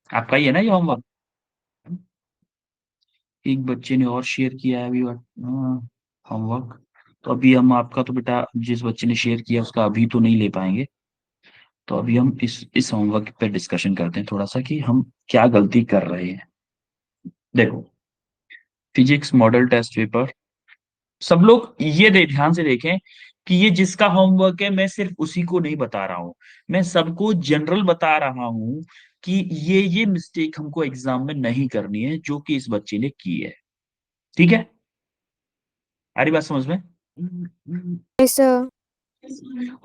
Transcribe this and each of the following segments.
आपका ही है ना ये होमवर्क? एक बच्चे ने और शेयर किया है अभी होमवर्क। तो अभी हम आपका तो बेटा जिस बच्चे ने शेयर किया उसका अभी तो नहीं ले पाएंगे। तो अभी हम इस होमवर्क पे डिस्कशन करते हैं थोड़ा सा कि हम क्या गलती कर रहे हैं। देखो, फिजिक्स मॉडल टेस्ट पेपर, सब लोग ये ध्यान से देखें कि ये जिसका होमवर्क है मैं सिर्फ उसी को नहीं बता रहा हूं, मैं सबको जनरल बता रहा हूं कि ये मिस्टेक हमको एग्जाम में नहीं करनी है जो कि इस बच्चे ने की है। ठीक है, आ रही बात समझ में? Yes sir.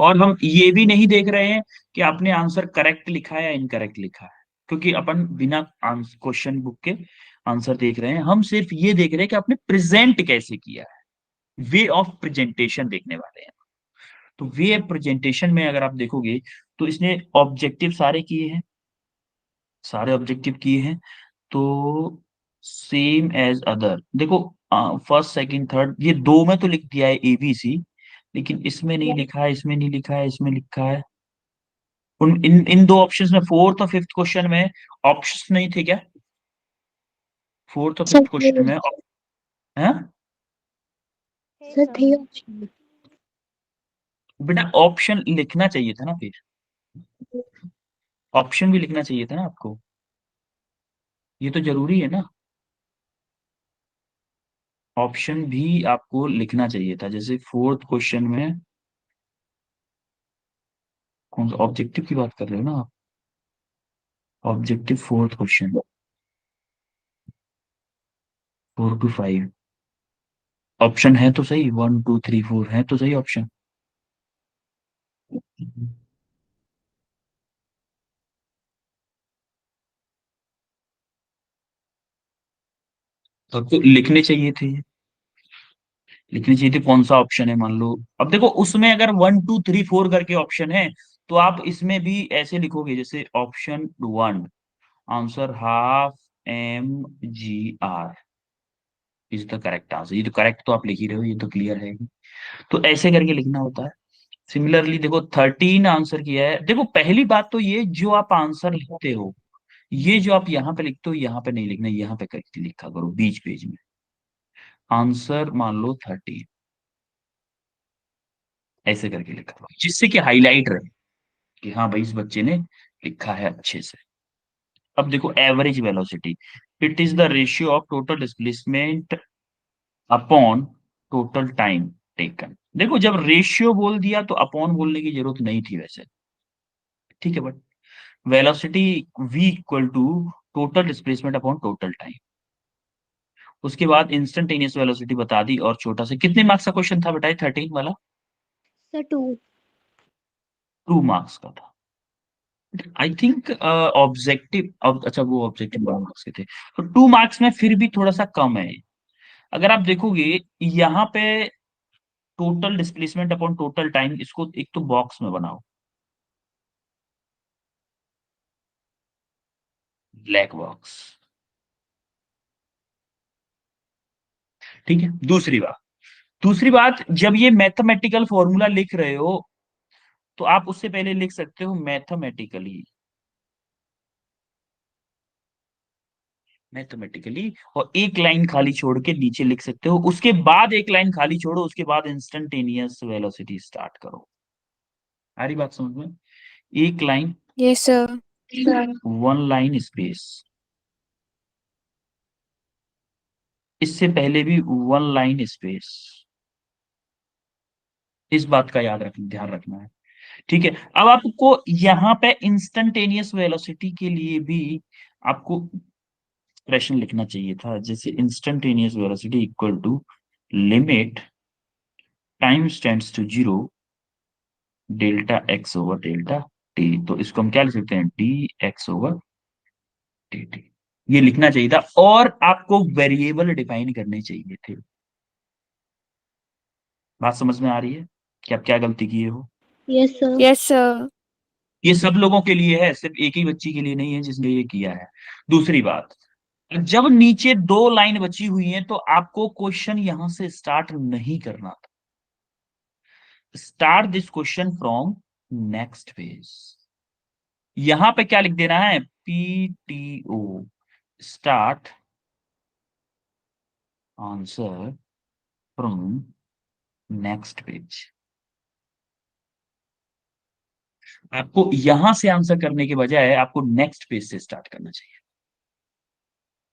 और हम ये भी नहीं देख रहे हैं कि आपने आंसर करेक्ट लिखा है या इनकरेक्ट लिखा है, क्योंकि अपन बिना क्वेश्चन बुक के आंसर देख रहे हैं। हम सिर्फ ये देख रहे हैं कि आपने प्रेजेंट कैसे किया है, वे ऑफ प्रेजेंटेशन देखने वाले हैं। तो वे ऑफ प्रेजेंटेशन में अगर आप देखोगे तो इसने ऑब्जेक्टिव सारे किए हैं, सारे ऑब्जेक्टिव किए हैं। तो सेम एज अदर देखो, फर्स्ट सेकंड थर्ड ये दो में तो लिख दिया है ABC, लेकिन इसमें नहीं लिखा है, इसमें नहीं लिखा है, इसमें लिखा है। उन इन दो ऑप्शंस में फोर्थ और फिफ्थ क्वेश्चन में ऑप्शंस नहीं थे क्या? फोर्थ और सर फिफ्थ क्वेश्चन में है सर थे ऑप्शन। बेटा, ऑप्शन लिखना चाहिए था ना फिर, ऑप्शन भी लिखना चाहिए था ना आपको, ये तो जरूरी है ना। ऑप्शन भी आपको लिखना चाहिए था, जैसे फोर्थ क्वेश्चन में कौन सा ऑब्जेक्टिव की बात कर रहे हो ना आप? Objective fourth question, 4 to 5 option है तो सही, 1 2 3 4 है तो सही ऑप्शन। तो आपको लिखने चाहिए थे, लिखनी चाहिए थी कौन सा ऑप्शन है। मान लो अब देखो उसमें अगर 1 2 3 4 करके ऑप्शन है, तो आप इसमें भी ऐसे लिखोगे जैसे option 1, answer ½ mgr is the correct answer. ये तो करेक्ट तो आप लिख ही रहे हो, ये तो क्लियर है। तो ऐसे करके लिखना होता है। सिमिलरली देखो 13 आंसर किया है। देखो पहली बात तो ये जो आप आंसर लिखते हो, ये जो आप यहाँ पे लिखते हो यहाँ पे नहीं लिखना, यहाँ पे करके लिखा करो बीच पेज में। आंसर मान लो 13, ऐसे करके लिखा करो जिससे कि हाईलाइट रहे कि हाँ भाई इस बच्चे ने लिखा है अच्छे से। अब देखो average velocity, it is the ratio of total displacement upon total time taken. देखो जब रेशियो बोल दिया तो अपॉन बोलने की जरूरत नहीं थी वैसे, ठीक है, but velocity v equal to total displacement upon total time. उसके बाद इंस्टेंटेनियस वेलोसिटी बता दी, और छोटा सा कितने मार्क्स का क्वेश्चन था बताइए, 13 वाला? सर 2। 2 मार्क्स का था आई थिंक। ऑब्जेक्टिव अच्छा वो ऑब्जेक्टिव 2 मार्क्स के थे, तो 2 मार्क्स में फिर भी थोड़ा सा कम है। अगर आप देखोगे यहाँ पे total displacement upon total time, इसको एक तो बॉक्स में बनाओ, ब्लैक बॉक्स। ठीक है, दूसरी बात जब ये मैथमेटिकल फॉर्मूला लिख रहे हो तो आप उससे पहले लिख सकते हो मैथमेटिकली, मैथमेटिकली, और एक लाइन खाली छोड़ के नीचे लिख सकते हो, उसके बाद एक लाइन खाली छोड़ो, उसके बाद इंस्टेंटेनियस वेलोसिटी स्टार्ट करो। सारी बात समझ में? एक line, yes sir. 1 line space, इससे पहले भी 1 लाइन स्पेस। इस बात का ध्यान रखना है। ठीक है, अब आपको यहाँ पे इंस्टेंटेनियस वेलोसिटी के लिए भी आपको एक्सप्रेशन लिखना चाहिए था, जैसे instantaneous velocity equal to limit time tends to 0 delta x over delta t। तो इसको हम क्या लिख सकते हैं, dx ओवर dt। ये लिखना चाहिए था, और आपको वेरिएबल डिफाइन करने चाहिए थे। बात समझ में आ रही है कि आप क्या गलती किए हो? Yes sir. Yes sir. ये सब लोगों के लिए है, सिर्फ एक ही बच्ची के लिए नहीं है जिसने ये किया है। दूसरी बात, जब नीचे 2 लाइन बची हुई है तो आपको क्वेश्चन यहां से स्टार्ट नहीं करना था। Start this question from next page. यहां पे क्या लिख देना है, STTO, start answer from next page. आपको यहां से आंसर करने के बजाय आपको नेक्स्ट पेज से स्टार्ट करना चाहिए।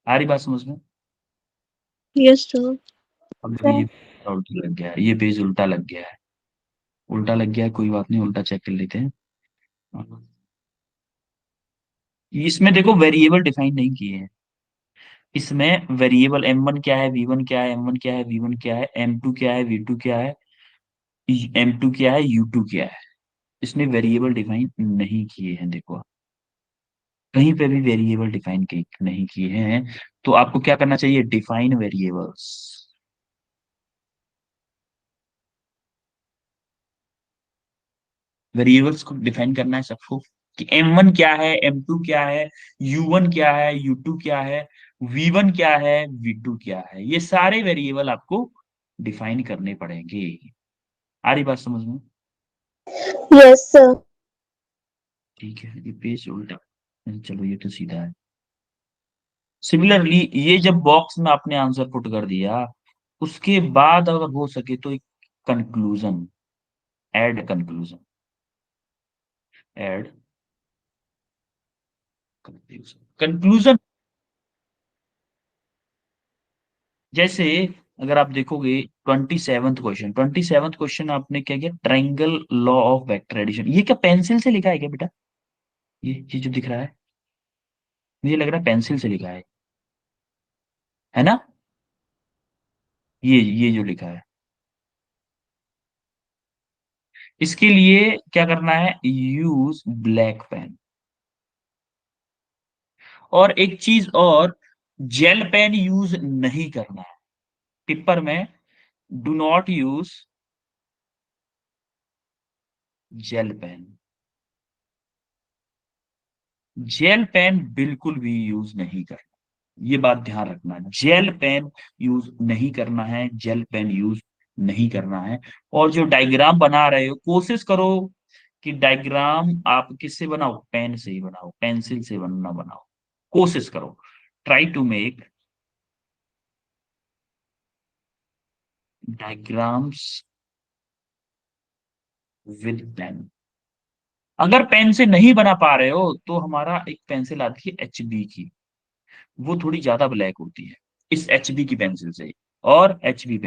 आ रही बात समझ में? Yes, sir. अब देखो ये उल्टा लग गया है, ये पेज उल्टा लग गया है। उल्टा लग गया है, कोई बात नहीं, उल्टा चेक कर लेते हैं। इसमें देखो वेरिएबल डिफाइन नहीं किए हैं। इसमें वेरिएबल M1 क्या है, V1 क्या है, M1 क्या है, V1 क्या है, M2 क्या है, V2 क्या है, M2 क्या है, U2 क्या है। इसमें वेरिएबल डिफाइन नहीं किए हैं, देखो कहीं पे भी वेरिएबल डिफाइन नहीं किए हैं। तो आपको क्या करना चाहिए, डिफाइन वेरिएबल्स। वेरिएबल्स को डिफाइन करना है सबको, कि M1 क्या है, M2 क्या है, U1 क्या है, U2 क्या है, V1 क्या है, V2 क्या है। ये सारे वेरिएबल आपको डिफाइन करने पड़ेंगे। आ रही बात समझ में? Yes, sir. ठीक है, ये पेज उल्टा, चलो ये तो सीधा है। सिमिलरली ये जब बॉक्स में आपने आंसर पुट कर दिया, उसके बाद अगर हो सके तो एक conclusion, add conclusion, add conclusion. Conclusion जैसे अगर आप देखोगे 27th क्वेश्चन आपने क्या किया, triangle law of vector addition. ये क्या पेंसिल से लिखा है क्या बेटा? ये जो दिख रहा है, मुझे लग रहा है पेंसिल से लिखा है ना? ये जो लिखा है, इसके लिए क्या करना है, यूज ब्लैक पेन। और एक चीज और, जेल पेन यूज नहीं करना है पेपर में। Do not use gel pen. Gel pen बिल्कुल भी यूज नहीं करना, ये बात ध्यान रखना। जेल पेन यूज नहीं करना है, जेल पेन यूज नहीं करना है। और जो डायग्राम बना रहे हो, कोशिश करो कि डायग्राम आप किससे बनाओ, पेन से ही बनाओ, पेंसिल से बनना बनाओ। कोशिश करो, try to make diagrams with pen. अगर पेन से नहीं बना पा रहे हो तो हमारा एक पेंसिल आती है HB की, वो थोड़ी ज्यादा ब्लैक होती है, इस HB की पेंसिल से। और एचबी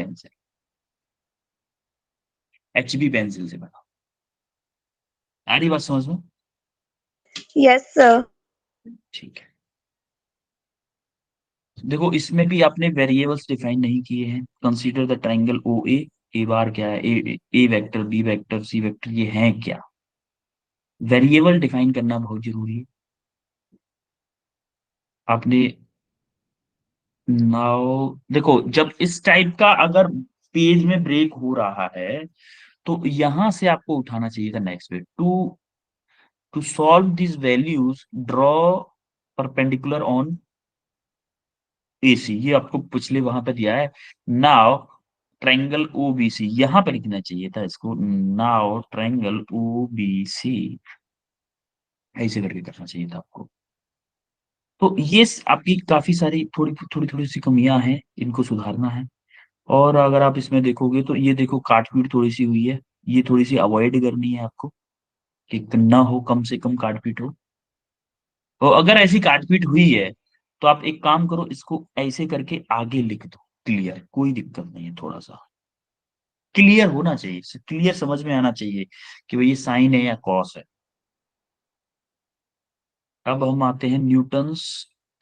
पेंसिल से बना। आ रही बात समझ में? Yes, sir. ठीक है, देखो इसमें भी आपने वेरिएबल्स डिफाइन नहीं किए हैं। कंसीडर द ट्रायंगल ओ ए बार क्या है, ए vector, B vector, C vector, ये है क्या। वेरिएबल डिफाइन करना बहुत जरूरी है। आपने नाउ देखो, जब इस टाइप का अगर पेज में ब्रेक हो रहा है, तो यहां से आपको उठाना चाहिए था next page. To solve this values, draw perpendicular on AC। ये आपको पिछले वहां पे दिया है। नाउ ट्रायंगल OBC, यहां पे लिखना चाहिए था इसको। नाउ ट्रायंगल OBC, ऐसे करके करना चाहिए था आपको। तो ये आपकी काफी सारी थोड़ी थोड़ी थोड़ी सी कमियां हैं, इनको सुधारना है। और अगर आप इसमें देखोगे तो ये देखो काटपीट थोड़ी सी हुई है, ये थोड़ी सी अवॉइड करनी है आपको, कि ना हो, कम से कम काटपीट हो। तो अगर ऐसी काटपीट हुई है तो आप एक काम करो, इसको ऐसे करके आगे लिख दो, क्लियर, कोई दिक्कत नहीं है। थोड़ा सा क्लियर होना चाहिए, क्लियर समझ में आना चाहिए कि भाई ये साइन है या कॉस है। अब हम आते हैं Newton's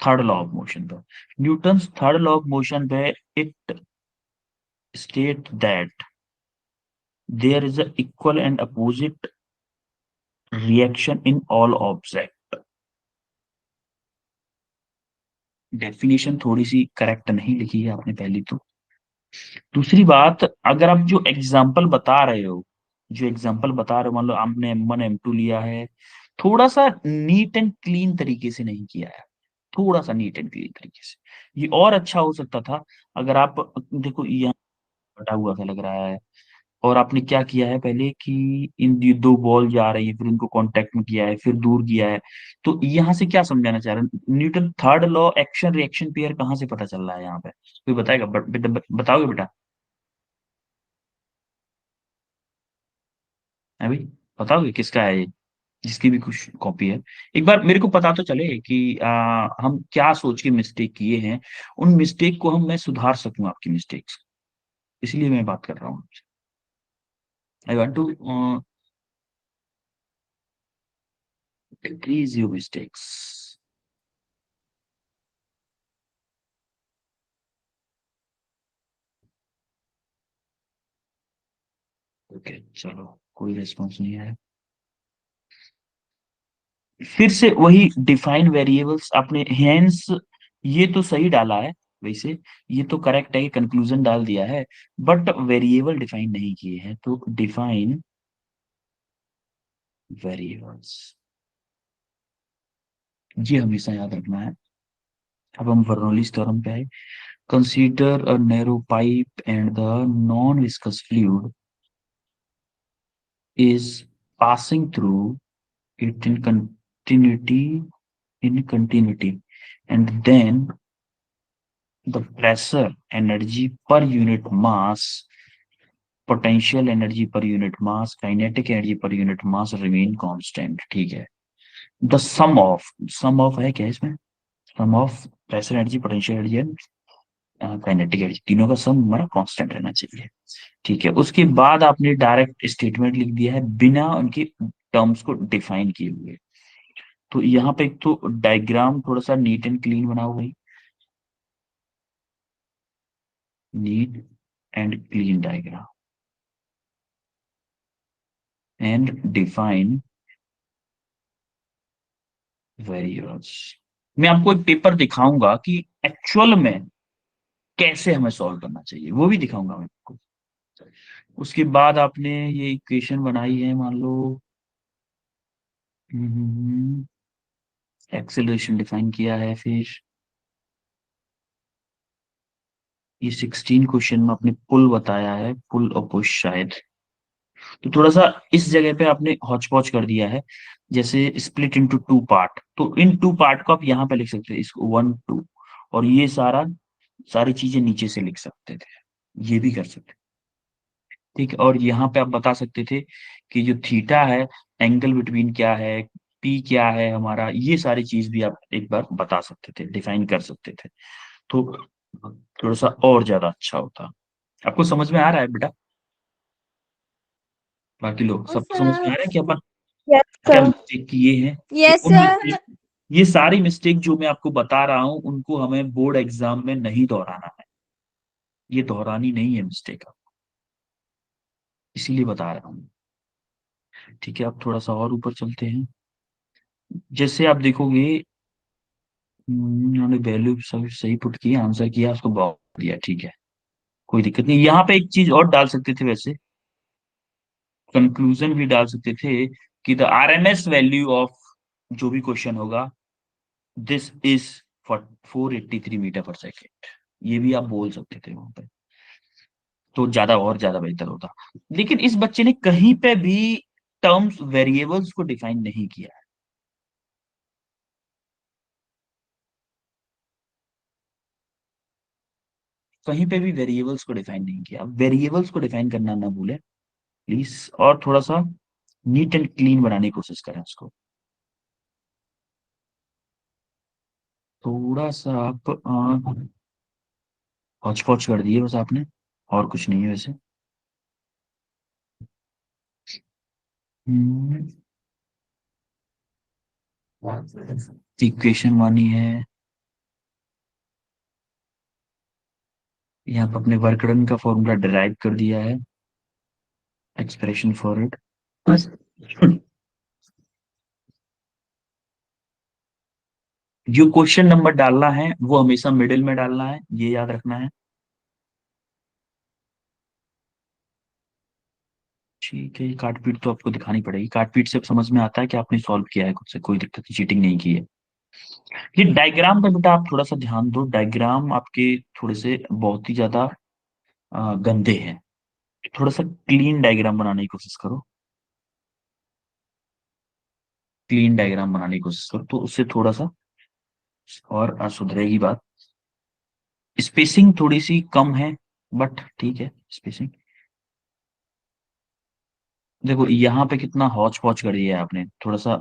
third law of motion पर। Newton's third law of motion पे it state that there is a equal and opposite reaction in all object. Definition थोड़ी सी करेक्ट नहीं लिखी है आपने, पहली तो। दूसरी बात, अगर आप जो एग्जाम्पल बता रहे हो, मान लो आपने M1 M2 लिया है, थोड़ा सा नीट एंड क्लीन तरीके से नहीं किया है। थोड़ा सा नीट एंड क्लीन तरीके से ये और अच्छा हो सकता था। अगर आप देखो यहाँ बटा हुआ सा लग रहा है, और आपने क्या किया है पहले कि इन ये दो बॉल जा रही है, फिर उनको कांटेक्ट में किया है, फिर दूर किया है। तो यहाँ से क्या समझाना चाह रहे हैं? Newton third law action reaction pair कहाँ से पता चल रहा है यहाँ पे? कोई बताएगा? बताओगे बेटा? है भाई? बताओगे किसका है ये? जिसकी भी कुछ कॉपी है, एक बार मेरे को पता तो चले कि हम क्या सोच के मिस्टेक किए हैं, उन मिस्टेक को हम मैं सुधार सकूं आपकी मिस्टेक्स। इसलिए मैं बात कर रहा हूँ। I want to decrease your mistakes. Okay चलो, कोई रिस्पॉन्स नहीं है। फिर से वही डिफाइन वेरिएबल्स आपने हैंस, ये तो सही डाला है वैसे, ये तो करेक्ट है कि कंक्लूजन डाल दिया है, बट वेरिएबल डिफाइन नहीं किए हैं, तो डिफाइन वेरिएबल्स ये हमेशा याद रखना है। अब हम बर्नौलीज थ्योरम पे आए। Consider a narrow pipe and the non viscous fluid is passing through it in continuity and then the pressure energy per unit mass, potential energy per unit mass, kinetic energy per unit mass remain constant। ठीक है। the sum of है क्या इसमें? sum of pressure energy, potential energy and kinetic energy, तीनों का सम हमारा constant रहना चाहिए। ठीक है, उसके बाद आपने डायरेक्ट स्टेटमेंट लिख दिया है बिना उनकी टर्म्स को डिफाइन किए हुए। तो यहाँ पे एक तो डायग्राम थोड़ा सा नीट एंड क्लीन बनाओ भाई, neat and clean diagram and define variables. मैं आपको एक पेपर दिखाऊंगा कि एक्चुअल में कैसे हमें सॉल्व करना चाहिए, वो भी दिखाऊंगा मैं आपको। उसके बाद आपने ये इक्वेशन बनाई है, मान लो एक्सेलरेशन डिफाइन किया है, फिर ये 16 क्वेश्चन में आपने पुल बताया है, पुल और पुश शायद। तो थोड़ा सा इस जगह पे आपने हौच पौच कर दिया है, जैसे स्प्लिट इनटू टू पार्ट, तो इन टू पार्ट को आप यहाँ पे लिख सकते हैं, इसको वन टू, और ये सारी चीजें नीचे से लिख सकते थे, ये भी कर सकते। ठीक है, और यहाँ पे आप बता सकते थे कि जो थीटा है, एंगल बिटवीन क्या है, पी क्या है हमारा, ये सारी चीज भी आप एक बार बता सकते थे, डिफाइन कर सकते थे, तो थोड़ा सा और ज्यादा अच्छा होता। आपको समझ में आ रहा है बेटा? बाकी लोग Yes, सबको समझ में आ sir. रहा है कि अपन Yes, क्या sir. मिस्टेक किए हैं? तो Yes, उन sir. मिस्टेक, ये सारी मिस्टेक जो मैं आपको बता रहा हूं, उनको हमें बोर्ड एग्जाम में नहीं दोहराना है, ये दोहरानी नहीं है मिस्टेक, इसीलिए बता रहा हूँ। ठीक है, अब थोड़ा सा और ऊपर चलते हैं। जैसे आप देखोगे, उन्होंने वैल्यू सब सही पुट किया, आंसर किया, उसको बॉक्स दिया, ठीक है, कोई दिक्कत नहीं। यहाँ पे एक चीज और डाल सकते थे वैसे, कंक्लूजन भी डाल सकते थे कि द आरएमएस वैल्यू ऑफ जो भी क्वेश्चन होगा, दिस इज 483 मीटर पर सेकेंड, ये भी आप बोल सकते थे वहां पे, तो ज्यादा और ज्यादा बेहतर होता। लेकिन इस बच्चे ने कहीं पे भी टर्म्स वेरिएबल्स को डिफाइन नहीं किया है, कहीं पे भी वेरिएबल्स को डिफाइन नहीं किया। वेरिएबल्स को डिफाइन करना ना भूले प्लीज, और थोड़ा सा नीट एंड क्लीन बनाने की कोशिश करें उसको। थोड़ा सा आप हौच पौच कर दिए बस आपने, और कुछ नहीं है वैसे। इक्वेशन मानी है, यहाँ पे अपने वर्क डन का फॉर्मूला डिराइव कर दिया है, एक्सप्रेशन फॉर इट बस। जो क्वेश्चन नंबर डालना है वो हमेशा मिडिल में डालना है, ये याद रखना है। ठीक है, ये काट पीट तो आपको दिखानी पड़ेगी, काट पीट से समझ में आता है कि आपने सॉल्व किया है खुद से, कोई दिक्कत नहीं, चीटिंग नहीं की है। ये डायग्राम पे बेटा आप थोड़ा सा ध्यान दो, डायग्राम आपके थोड़े से बहुत ही ज्यादा गंदे हैं। थोड़ा सा क्लीन डायग्राम बनाने की कोशिश करो, क्लीन डायग्राम बनाने की कोशिश करो, तो उससे थोड़ा सा और सुधरेगी बात। स्पेसिंग थोड़ी सी कम है, बट ठीक है स्पेसिंग। देखो यहाँ पे कितना हौच पौच कर दिया है आपने, थोड़ा सा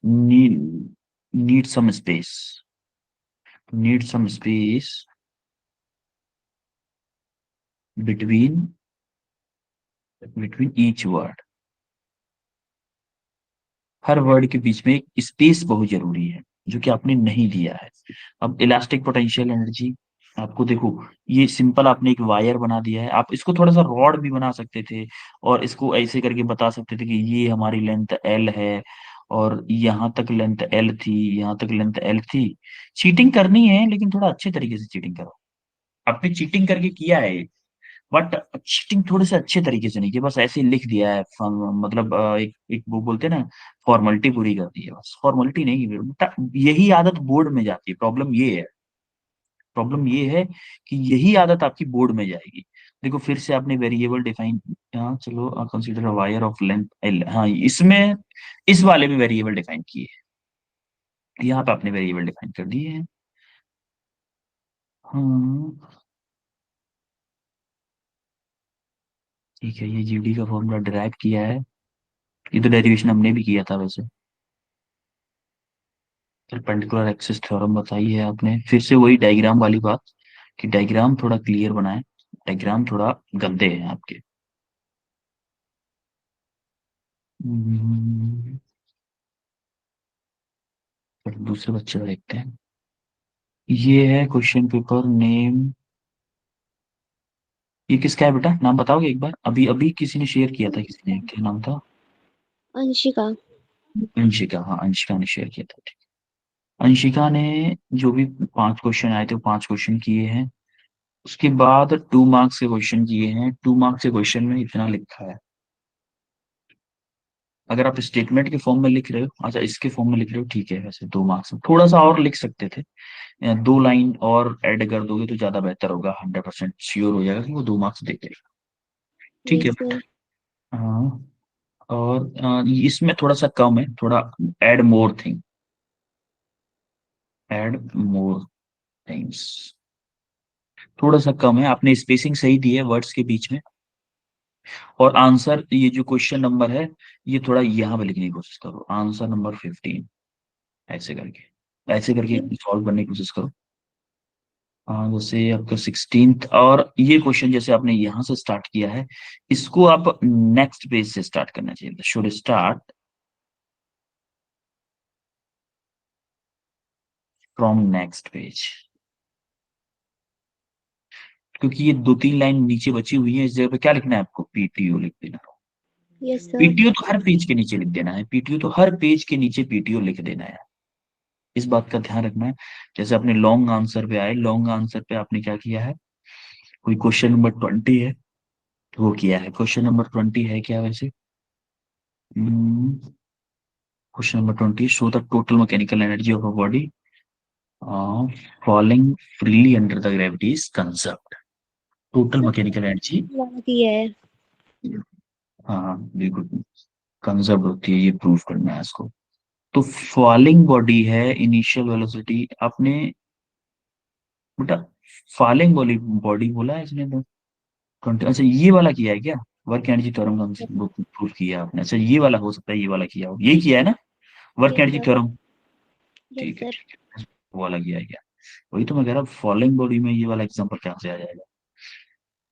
need some space, need some space between between each word. हर वर्ड के बीच में एक स्पेस बहुत जरूरी है, जो कि आपने नहीं दिया है। अब इलास्टिक पोटेंशियल एनर्जी, आपको देखो, ये सिंपल आपने एक वायर बना दिया है, आप इसको थोड़ा सा रॉड भी बना सकते थे, और इसको ऐसे करके बता सकते थे कि ये हमारी लेंथ एल है, और यहाँ तक लेंथ एल थी, यहाँ तक लेंथ एल थी। चीटिंग करनी है, लेकिन थोड़ा अच्छे तरीके से चीटिंग करो। आपने चीटिंग करके किया है, बट चीटिंग थोड़े से अच्छे तरीके से नहीं किया, बस ऐसे ही लिख दिया है, मतलब एक एक वो बोलते हैं ना, फॉर्मेलिटी पूरी कर दी है, बस फॉर्मेलिटी नहीं है बेटा, यही आदत बोर्ड में जाती है। प्रॉब्लम ये है, प्रॉब्लम ये है कि यही आदत आपकी बोर्ड में जाएगी। देखो फिर से आपने वेरिएबल डिफाइन, हाँ चलो consider wire of length L, हाँ इसमें इस वाले में वेरिएबल डिफाइन किए हैं, यहाँ पे आपने वेरिएबल डिफाइन कर दिए हैं। हाँ ठीक है, ये जीडी का फॉर्मूला डिराइव किया है, ये तो डेरिवेशन हमने भी किया था वैसे। परपेंडिकुलर एक्सिस थ्योरम बताई है आपने, फिर से वही डायग्राम वाली बात, कि डायग्राम थोड़ा क्लियर बनाए, डायग्राम थोड़ा गंदे हैं आपके। हम्म, पर दूसरे बच्चे को देखते हैं। ये है क्वेश्चन पेपर नेम, ये किसका है बेटा, नाम बताओगे एक बार, अभी अभी किसी ने शेयर किया था, किसी ने, क्या नाम था? अंशिका। अंशिका, हाँ अंशिका ने शेयर किया था, ठीक। अंशिका ने जो भी 5 क्वेश्चन आए थे वो 5 क्वेश्चन किए हैं, उसके बाद 2 मार्क्स के क्वेश्चन किए हैं। 2 मार्क्स के क्वेश्चन में इतना लिखा है, अगर आप स्टेटमेंट के फॉर्म में लिख रहे हो, अच्छा इसके फॉर्म में लिख रहे हो, ठीक है, वैसे 2 मार्क्स थोड़ा सा और लिख सकते थे, 2 लाइन और ऐड कर दोगे तो ज्यादा बेहतर होगा, 100% श्योर हो जाएगा कि वो 2 मार्क्स देते। ठीक है। Yes sir. हाँ, और इसमें थोड़ा सा कम है, थोड़ा add more thing, add more things, थोड़ा सा कम है, आपने स्पेसिंग सही दी है वर्ड्स के बीच में। और आंसर, ये जो क्वेश्चन नंबर है, ये थोड़ा यहाँ पे लिखने की कोशिश करो, आंसर नंबर 15, ऐसे करके, ऐसे करके सॉल्व करने की कोशिश करो। हाँ, जैसे आपका 16th, और ये क्वेश्चन जैसे आपने यहाँ से स्टार्ट किया है, इसको आप नेक्स्ट पेज से स्टार्ट करना चाहिए, should start from next page, क्योंकि ये 2-3 लाइन नीचे बची हुई है, इस जगह पे क्या लिखना है आपको, पीटीओ लिख देना। Yes sir. पीटीओ तो हर पेज के नीचे लिख देना है, पीटीओ तो हर पेज के नीचे पीटीओ लिख देना है, इस बात का ध्यान रखना है। जैसे अपने लॉन्ग आंसर पे आए, लॉन्ग आंसर पे आपने क्या किया है, कोई क्वेश्चन नंबर 20 है तो वो किया है, क्वेश्चन नंबर 20 है क्या वैसे, question number 20, show the total mechanical energy of a body falling freely under the gravity is conserved. Total mechanical energy, किया है। हाँ बिल्कुल, कंजर्व होती है, ये प्रूव करना है इसको। तो फॉलिंग बॉडी है, इनिशियल वेलोसिटी आपने, बेटा फॉलिंग बॉडी बॉडी बोला है इसने तो, अच्छा ये वाला किया है क्या, वर्क एनर्जी थ्योरम प्रूव किया आपने, अच्छा ये वाला हो सकता है, ये वाला किया हो, यही किया है ना, work yes energy sir. Theorem. Yes ठीक है सर। ठीक है, वो वाला किया है क्या, वही तो मैं कह रहा हूँ, फॉलिंग बॉडी में ये वाला एग्जांपल कहाँ से आ जाएगा।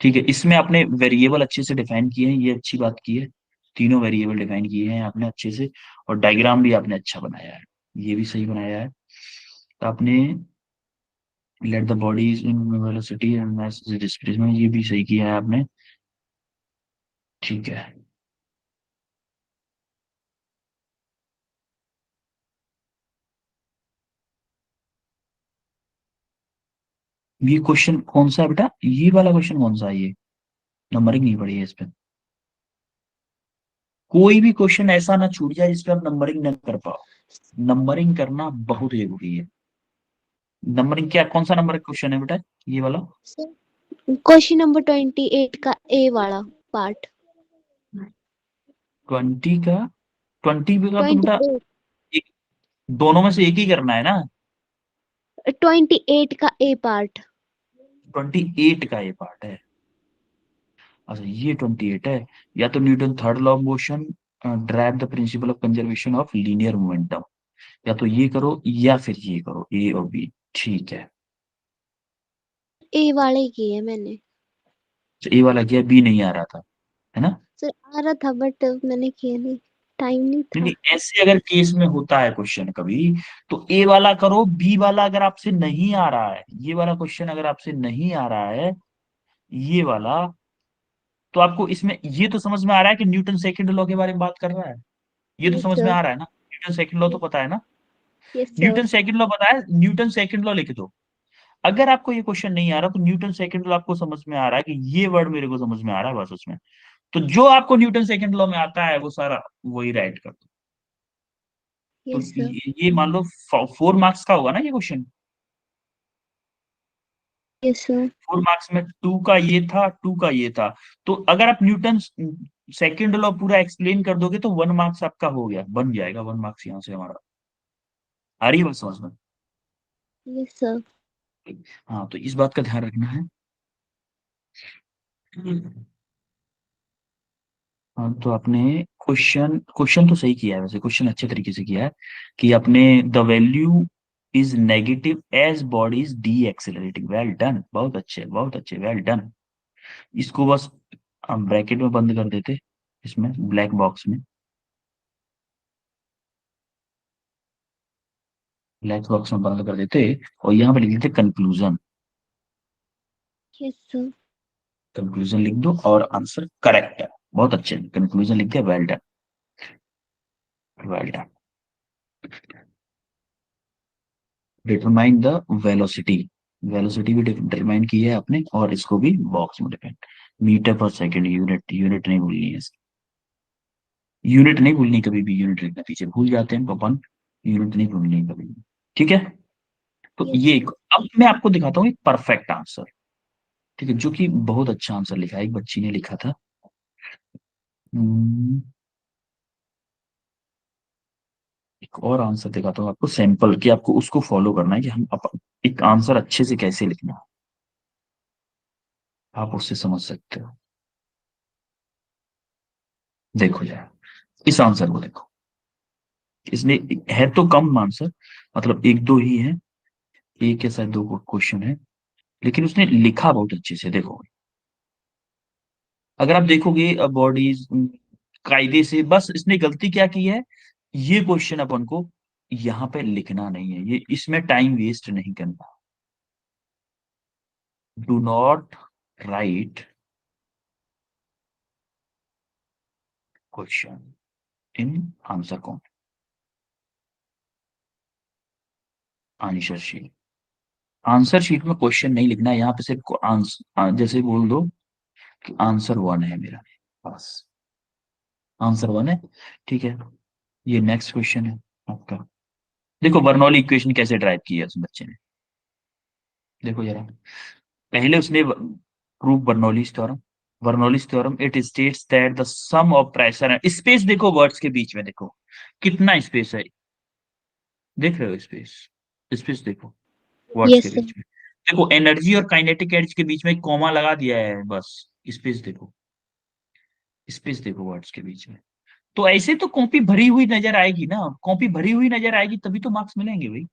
ठीक है, इसमें आपने वेरिएबल अच्छे से डिफाइन किए हैं, ये अच्छी बात की है, तीनों वेरिएबल डिफाइन किए हैं आपने अच्छे से, और डायग्राम भी आपने अच्छा बनाया है, ये भी सही बनाया है। तो आपने let the bodies in velocity and mass displacement, ये भी सही किया है आपने, ठीक है। ये क्वेश्चन कौन सा है बेटा, ये वाला क्वेश्चन कौन सा है, ये नंबरिंग नहीं पड़ी है इस पे, कोई भी क्वेश्चन ऐसा ना छूट जाए जिसपे आप नंबरिंग न कर पाओ, नंबरिंग करना बहुत जरूरी है। नंबरिंग क्या, कौन सा नंबर क्वेश्चन है बेटा, ये वाला? सर क्वेश्चन नंबर 28 का ए वाला। पार्ट। 20 का 20 का तो बेटा 28। एक, दोनों में से एक ही करना है ना। 28 का ए पार्ट। 28 का ये पार्ट है। अच्छा ये 28 है। या तो Newton third law of motion, drive the principle of conservation of linear momentum, या तो ये करो या फिर ये करो, ए और बी। ठीक है। ए वाले किए मैंने। तो ए वाला किया, बी नहीं आ रहा था, है ना। सर आ रहा था बट मैंने किया नहीं, टाइम नहीं नहीं था। नहीं, ऐसे अगर केस में होता है क्वेश्चन कभी, तो ए वाला करो, बी वाला अगर आपसे नहीं आ रहा है, ये वाला क्वेश्चन अगर आपसे नहीं आ रहा है, ये वाला, तो आपको इसमें ये तो समझ में आ रहा है कि न्यूटन सेकंड लॉ के बारे में बात कर रहा है। ये तो यस समझ में सर। आ रहा है ना, न्यूटन सेकंड लॉ तो पता है ना। Yes sir. Newton second law पता है, न्यूटन सेकंड लॉ लिख दो। अगर आपको ये क्वेश्चन नहीं आ रहा तो न्यूटन सेकंड लॉ आपको समझ में आ रहा है कि ये वर्ड मेरे को समझ में आ रहा है बस उसमें। तो जो आपको न्यूटन सेकंड लॉ में आता है वो सारा वही राइट कर दो। तो यस सर। ये मान लो 4 मार्क्स का होगा ना ये क्वेश्चन। Yes sir. 4 मार्क्स में 2 का ये था 2 का ये था। तो अगर आप न्यूटन सेकंड लॉ पूरा एक्सप्लेन कर दोगे तो 1 मार्क्स आपका हो गया, बन जाएगा 1 मार्क्स यहाँ से हमारा। आ रही है बात समझ में। Yes sir. हाँ तो इस बात का ध्यान रखना है। हाँ तो आपने क्वेश्चन क्वेश्चन तो सही किया है, वैसे क्वेश्चन अच्छे तरीके से किया है कि आपने the value is negative as body is decelerating, well done, बहुत अच्छे बहुत अच्छे, वेल डन। इसको बस हम ब्रैकेट में बंद कर देते, इसमें ब्लैक बॉक्स में, ब्लैक बॉक्स में बंद कर देते और यहाँ पे लिख देते कंक्लूजन। Yes sir. कंक्लूजन लिख दो और आंसर करेक्ट है, बहुत अच्छे, कंक्लूजन लिख दिया, well done, well done. Determine the velocity, velocity भी डिटरमाइन की है आपने और इसको भी बॉक्स में डिफाइन, मीटर पर सेकंड, यूनिट, यूनिट नहीं भूलनी है, यूनिट नहीं भूलनी कभी भी, यूनिट लिखना पीछे भूल जाते हैं अपन, यूनिट नहीं भूलनी कभी भी। ठीक है। तो यस ये सर। अब मैं आपको दिखाता हूँ एक परफेक्ट आंसर। ठीक है, जो कि बहुत अच्छा आंसर लिखा है, एक बच्ची ने लिखा था। हम्म, एक और आंसर दिखाता हूँ आपको सैंपल, कि आपको उसको फॉलो करना है कि एक आंसर अच्छे से कैसे लिखना है, आप उससे समझ सकते हो। देखो यार, इस आंसर को देखो, इसने, है तो कम आंसर, मतलब एक दो ही है, एक या शायद दो क्वेश्चन है, लेकिन उसने लिखा बहुत अच्छे से। देखो अगर आप देखोगे बॉडीज कायदे से, बस इसने गलती क्या की है, ये क्वेश्चन अपन को यहाँ पे लिखना नहीं है, ये इसमें टाइम वेस्ट नहीं करना। Do not right question in answer कौन, आंसर शीट। आंसर शीट में क्वेश्चन नहीं लिखना है, यहाँ पे सिर्फ आंसर, जैसे बोल दो कि आंसर 1 है मेरा, बस आंसर 1 है। ठीक है। ये नेक्स्ट क्वेश्चन है आपका। देखो बर्नौली इक्वेशन कैसे ड्राइव की है उस बच्चे ने, देखो जरा। पहले उसने prove Bernoulli's theorem, Bernoulli's theorem it states that the sum of pressure and space, देखो वर्ड्स के बीच में देखो कितना स्पेस है, देख रहे हो स्पेस, स्पेस देखो वर्ड्स के यस सर। बीच में। देखो एनर्जी और काइनेटिक एनर्जी के बीच में एक कॉमा लगा दिया है बस, स्पेस देखो, स्पेस देखो वर्ड्स के बीच में। तो ऐसे तो कॉपी भरी हुई नजर आएगी ना, कॉपी भरी हुई नजर आएगी तभी तो मार्क्स मिलेंगे भाई।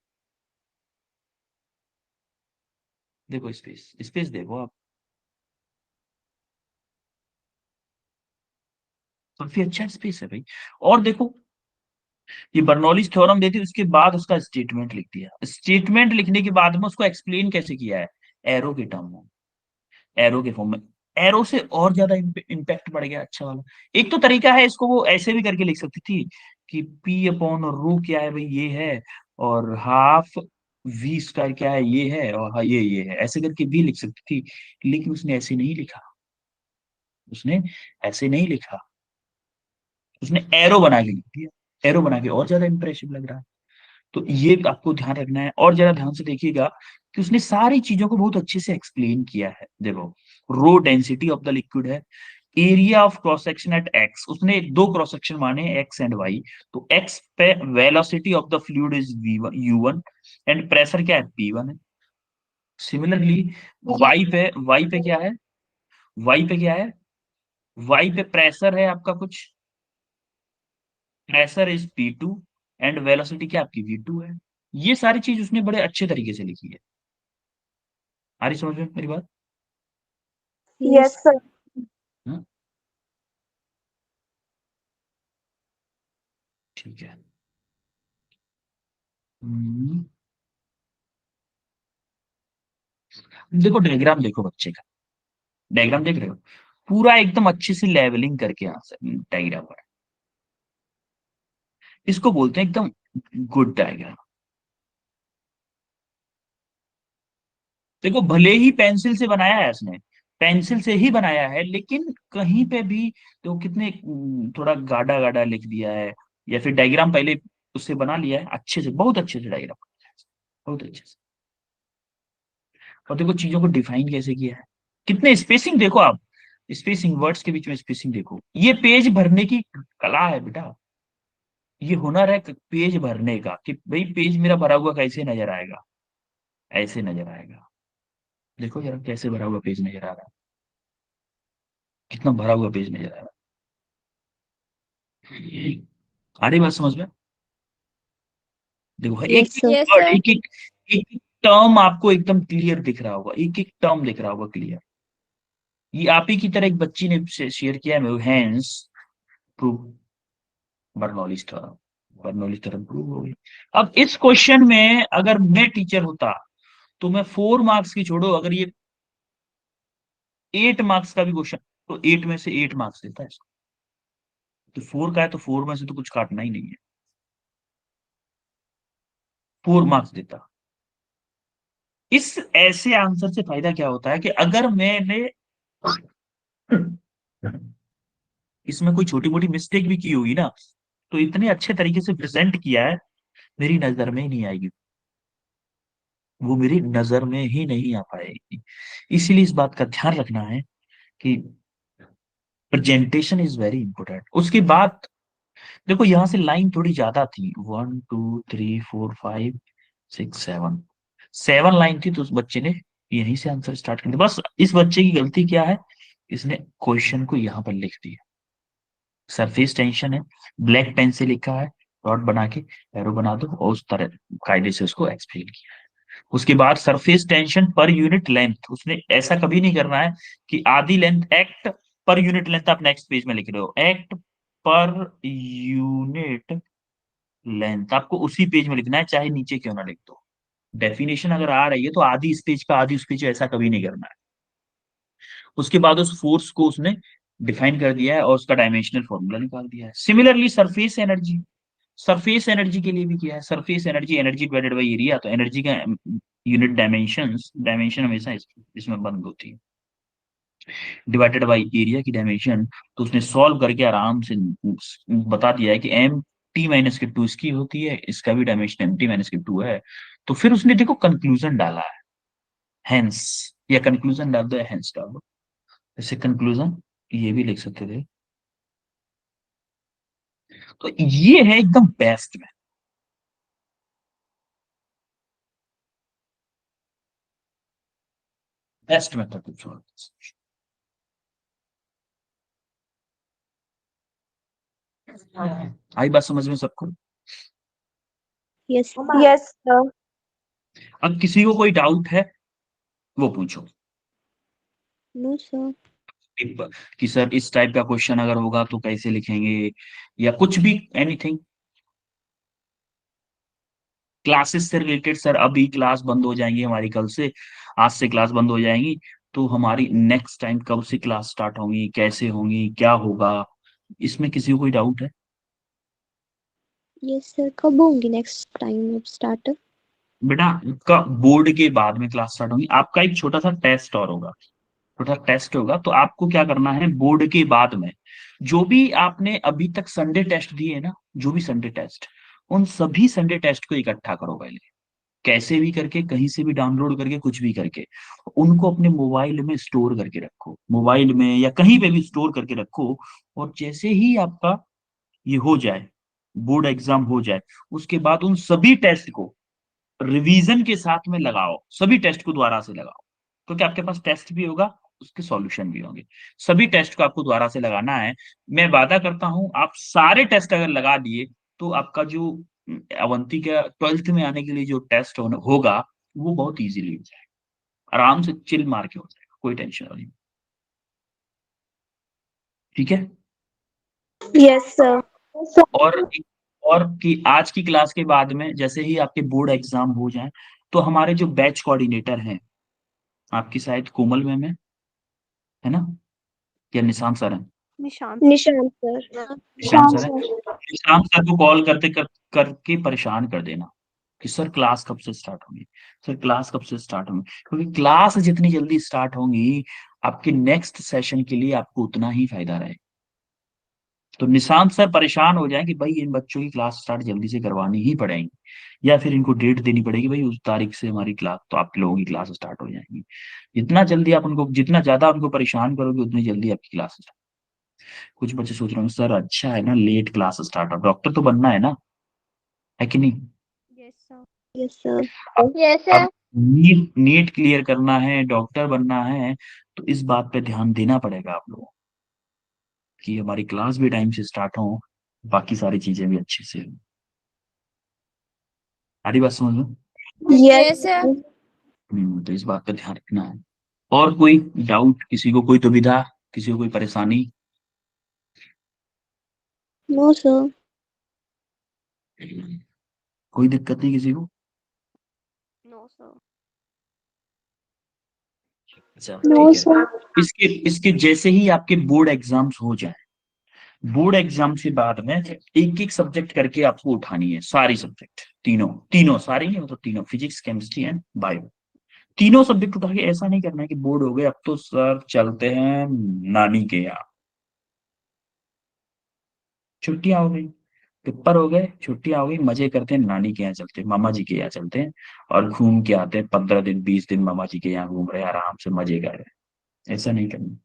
देखो स्पेस, स्पेस देखो आप, काफी अच्छा स्पेस है भाई। और देखो ये बर्नौलीज थ्योरम देती है, उसके बाद उसका स्टेटमेंट लिख दिया, स्टेटमेंट लिखने के बाद में उसको एक्सप्लेन कैसे किया है, एरो के टर्म में, एरो के फॉर्म में। एरो से और ज्यादा इम्पैक्ट बढ़ गया अच्छा वाला। एक तो तरीका है, इसको वो ऐसे भी करके लिख सकती थी कि पी अपॉन रू क्या है भाई, ये है, और हाफ वी स्क्वायर क्या है, ये है, और हाँ ये है, ऐसे करके भी लिख सकती थी, लेकिन उसने ऐसे नहीं लिखा, उसने ऐसे नहीं लिखा, उसने एरो बना के लिख दिया, एरो बना के और ज्यादा इंप्रेसिव लग रहा है। तो ये आपको ध्यान रखना है, और जरा ध्यान से देखिएगा कि उसने सारी चीजों को बहुत अच्छे से एक्सप्लेन किया है। देखो rho density of the liquid है, area of cross section at X, उसने दो क्रॉस सेक्शन माने एक्स एंड वाई, तो एक्स पे velocity of the fluid is u1 and pressure क्या है p1 है। सिमिलरली वाई पे क्या है, वाई पे क्या है, वाई पे प्रेशर है आपका कुछ, pressure is p2 and velocity क्या आपकी v2 है। ये सारी चीज उसने बड़े अच्छे तरीके से लिखी है। आ रही समझ में मेरी बात? Yes sir. हाँ, ठीक है। हम्म, देखो डायग्राम देखो बच्चे का, डायग्राम देख रहे हो, पूरा एकदम अच्छे से लेवलिंग करके आंसर डायग्राम है, इसको बोलते हैं एकदम गुड डायग्राम। देखो भले ही पेंसिल से बनाया है इसने, पेंसिल से ही बनाया है, लेकिन कहीं पे भी तो कितने थोड़ा गाढ़ा गाढ़ा लिख दिया है, या फिर डायग्राम पहले उससे बना लिया है अच्छे से, बहुत अच्छे से डायग्राम, बहुत अच्छे से। और देखो चीजों को डिफाइन कैसे किया है, कितने स्पेसिंग देखो आप, स्पेसिंग वर्ड्स के बीच में स्पेसिंग देखो, ये पेज भरने की कला है बेटा, ये हुनर है पेज भरने का, कि भाई पेज मेरा भरा हुआ कैसे नजर आएगा, ऐसे नजर आएगा। देखो जरा कैसे भरा हुआ पेज नजर आ रहा है, कितना भरा हुआ पेज नजर आ रहा है। आ रही बात समझ में? देखो एक यस एक सर। Yes word, sir. एक एक टर्म आपको एकदम क्लियर दिख रहा होगा, एक एक टर्म दिख रहा होगा क्लियर। ये आप ही की तरह एक बच्ची ने शेयर किया है, hence prove Bernoulli's theorem, Bernoulli theorem prove हो गई। अब इस क्वेश्चन में अगर मैं टीचर होता तो मैं 4 मार्क्स की छोड़ो, अगर ये 8 मार्क्स का भी क्वेश्चन, तो 8 में से 8 मार्क्स देता है इसको। तो 4 का है तो 4 में से तो कुछ काटना ही नहीं है, 4 मार्क्स देता। इस ऐसे आंसर से फायदा क्या होता है कि अगर मैंने इसमें कोई छोटी मोटी मिस्टेक भी की होगी ना, तो इतने अच्छे तरीके से प्रेजेंट किया है, मेरी नजर में ही नहीं आएगी, वो मेरी नजर में ही नहीं आ पाएगी। इसीलिए इस बात का ध्यान रखना है कि प्रेजेंटेशन इज वेरी इंपॉर्टेंट। उसके बाद देखो यहाँ से लाइन थोड़ी ज्यादा थी, 1 2 3 4 5 6 7, 7 लाइन थी, तो उस बच्चे ने यहीं से आंसर स्टार्ट कर दिया। बस इस बच्चे की गलती क्या है, इसने क्वेश्चन को यहाँ पर लिख दिया, सरफेस टेंशन है, ब्लैक पेन से लिखा है, डॉट बना के एरो बना दो, और उस तरह कायदे से उसको एक्सप्लेन किया। उसके बाद surface tension per unit length, उसने ऐसा कभी नहीं करना है कि आधी length act per unit length आप नेक्स्ट पेज में लिख रहे हो, एक्ट पर यूनिट लेंथ आपको उसी पेज में लिखना है, चाहे नीचे क्यों ना लिख दो। डेफिनेशन अगर आ रही है तो आधी इस पेज का आधी उस पेज, ऐसा कभी नहीं करना है। उसके बाद उस फोर्स को उसने डिफाइन कर दिया है और उसका डायमेंशनल फॉर्मूला निकाल दिया है। Similarly surface energy, surface energy के लिए भी किया है, surface energy, energy divided by area, तो एनर्जी का यूनिट डायमेंशन, डायमेंशन हमेशा इसमें बंद होती है, डिवाइडेड बाय एरिया की डायमेंशन। तो उसने सॉल्व करके आराम से बता दिया है कि एम टी माइनस के टू इसकी होती है, इसका भी डायमेंशन एम टी माइनस के टू है। तो फिर उसने देखो कंक्लूजन डाला है, हेंस, या कंक्लूजन डाल दो या हेंस डाल दो, जैसे कंक्लूजन ये भी लिख सकते थे। तो ये है एकदम बेस्ट में, बेस्ट मेथड टू सॉल्व। आई बात समझ में सबको? यस। Yes sir. अब किसी को कोई डाउट है वो पूछो, नो सर। कि सर इस टाइप का क्वेश्चन अगर होगा तो कैसे लिखेंगे, या कुछ भी, एनीथिंग। क्लासेस से रिलेटेड, सर अभी क्लास बंद हो जाएंगी हमारी कल से, आज से क्लास बंद हो जाएंगी, तो हमारी नेक्स्ट टाइम कब से क्लास स्टार्ट होंगी, कैसे होंगी, क्या होगा, इसमें किसी को कोई डाउट है? यस सर, कब होंगी नेक्स्ट टाइम अब स्टार्ट? बेटा का बोर्ड के बाद में क्लास स्टार्ट होगी, आपका एक छोटा सा टेस्ट और होगा, छोटा टेस्ट होगा, तो आपको क्या करना है, बोर्ड के बाद में जो भी आपने अभी तक संडे टेस्ट दिए ना, जो भी संडे टेस्ट, उन सभी संडे टेस्ट को इकट्ठा करो पहले, कैसे भी करके, कहीं से भी डाउनलोड करके, कुछ भी करके उनको अपने मोबाइल में स्टोर करके रखो, मोबाइल में या कहीं पे भी स्टोर करके रखो। और जैसे ही आपका ये हो जाए, बोर्ड एग्जाम हो जाए, उसके बाद उन सभी टेस्ट को रिवीजन के साथ में लगाओ, सभी टेस्ट को दोबारा से लगाओ, क्योंकि आपके पास टेस्ट भी होगा, उसके सॉल्यूशन भी होंगे। सभी टेस्ट को आपको दोबारा से लगाना है। मैं वादा करता हूं आप सारे टेस्ट अगर लगा दिए तो आपका जो अवंती का 12th में आने के लिए जो टेस्ट होगा वो बहुत इजीली हो जाएगा, आराम से चिल मार के हो जाएगा, कोई टेंशन नहीं। ठीक है। Yes sir. और और कि आज की क्लास के बाद में जैसे ही आपके बोर्ड एग्जाम हो जाए तो हमारे जो बैच कोऑर्डिनेटर हैं, आपकी शायद कोमल मैम है ना, या निशांत सर हैं? निशांत सर। निशांत सर है। निशांत सर को कॉल करके परेशान कर देना कि सर क्लास कब से स्टार्ट होगी, सर क्लास कब से स्टार्ट होगी, क्योंकि क्लास जितनी जल्दी स्टार्ट होंगी आपके नेक्स्ट सेशन के लिए आपको उतना ही फायदा रहेगा। तो निशांत सर परेशान हो जाए कि भाई इन बच्चों की क्लास स्टार्ट जल्दी से करवानी ही पड़ेगी, या फिर इनको डेट देनी पड़ेगी भाई उस तारीख से हमारी क्लास, तो आप लोगों की क्लास स्टार्ट हो जाएंगी। जितना जल्दी आप उनको, जितना ज्यादा उनको परेशान करोगे उतनी जल्दी आपकी क्लास। कुछ बच्चे सोच रहे होंगे सर अच्छा है ना लेट क्लास स्टार्ट, अब डॉक्टर तो बनना है कि नहीं? Yes sir. अब अब नीट नीट क्लियर करना है, डॉक्टर बनना है, तो इस बात पे ध्यान देना पड़ेगा आप लोगों को कि हमारी क्लास भी टाइम से स्टार्ट हो, बाकी सारी चीजें भी अच्छे से हो। सारी बात समझ लो। Yes sir. तो इस बात पे ध्यान रखना है। और कोई डाउट, किसी को कोई दुविधा, किसी को कोई परेशानी? No sir. कोई दिक्कत नहीं किसी को? No sir. अच्छा नो ठीक है। सर। इसके इसके जैसे ही आपके बोर्ड एग्जाम्स हो जाए, बोर्ड एग्जाम से बाद में एक एक सब्जेक्ट करके आपको उठानी है, सारी सब्जेक्ट, तीनों, तीनों सारी नहीं मतलब तीनों, फिजिक्स केमिस्ट्री एंड बायो, तीनों सब्जेक्ट उठा के। ऐसा नहीं करना है कि बोर्ड हो गए अब तो सर चलते हैं नानी के यहाँ, छुट्टियां हो गई, पेपर हो गए, छुट्टियां हो गई, मजे करते हैं नानी के यहाँ चलते हैं, मामा जी के यहाँ चलते हैं और घूम के आते हैं, 15 दिन 20 दिन मामा जी के यहाँ घूम रहे हैं, आराम से मजे कर रहे हैं। ऐसा नहीं करना।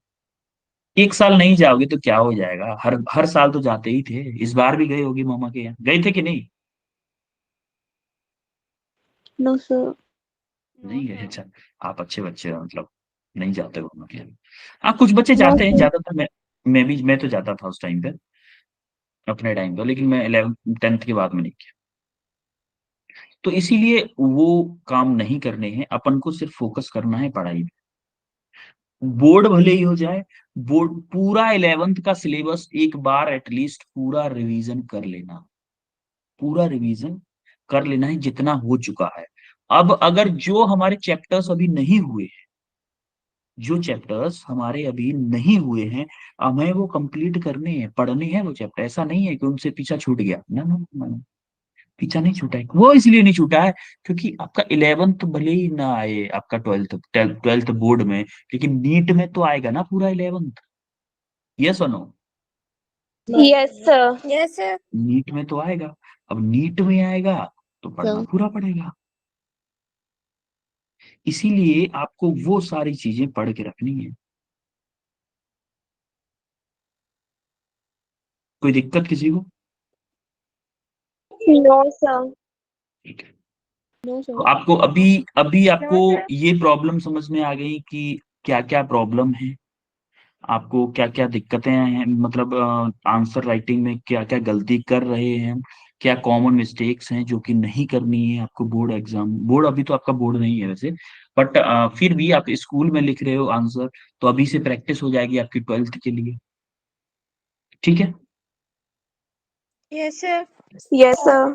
एक साल नहीं जाओगे तो क्या हो जाएगा, हर हर साल तो जाते ही थे, इस बार भी गए होगी मामा के यहाँ, गए थे कि नहीं? No sir. नहीं गए, अच्छा। आप अच्छे बच्चे हो मतलब, नहीं जाते हो मामा के यहाँ। हाँ कुछ बच्चे नो जाते हैं, सर। ज्यादातर मैं तो जाता था उस टाइम पे, अपने टाइम पे, लेकिन मैं 11th 10th के बाद में नहीं किया। तो इसीलिए वो काम नहीं करने हैं, अपन को सिर्फ फोकस करना है पढ़ाई पे। बोर्ड भले ही हो जाए, बोर्ड पूरा 11th का सिलेबस एक बार एटलीस्ट पूरा रिवीजन कर लेना, पूरा रिवीजन कर लेना है जितना हो चुका है। अब अगर जो हमारे चैप्टर्स अभी नहीं हुए, जो चैप्टर्स हमारे अभी नहीं हुए हैं, हमें वो कंप्लीट करने हैं, पढ़ने हैं वो चैप्टर। ऐसा नहीं है कि उनसे पीछा छूट गया, ना ना ना, पीछा नहीं छूटा है। वो इसलिए नहीं छूटा है क्योंकि आपका 11th भले ही ना आए आपका 12th बोर्ड में, लेकिन नीट में तो आएगा ना पूरा 11th। यस और no? Yes sir. Yes sir. NEET में तो आएगा। अब नीट में आएगा तो पढ़ना पूरा पड़ेगा। इसीलिए आपको वो सारी चीजें पढ़ के रखनी है। कोई दिक्कत किसी को? No sir. ठीक है। नो तो सर। आपको अभी अभी आपको ये प्रॉब्लम समझ में आ गई कि क्या क्या प्रॉब्लम है, आपको क्या क्या दिक्कतें हैं, मतलब आंसर राइटिंग में क्या क्या गलती कर रहे हैं, क्या कॉमन मिस्टेक्स हैं जो कि नहीं करनी है आपको बोर्ड एग्जाम, बोर्ड अभी तो आपका बोर्ड नहीं है वैसे, बट फिर भी आप स्कूल में लिख रहे हो आंसर, तो अभी से प्रैक्टिस हो जाएगी आपकी 12th के लिए। ठीक है। Yes sir. Yes sir.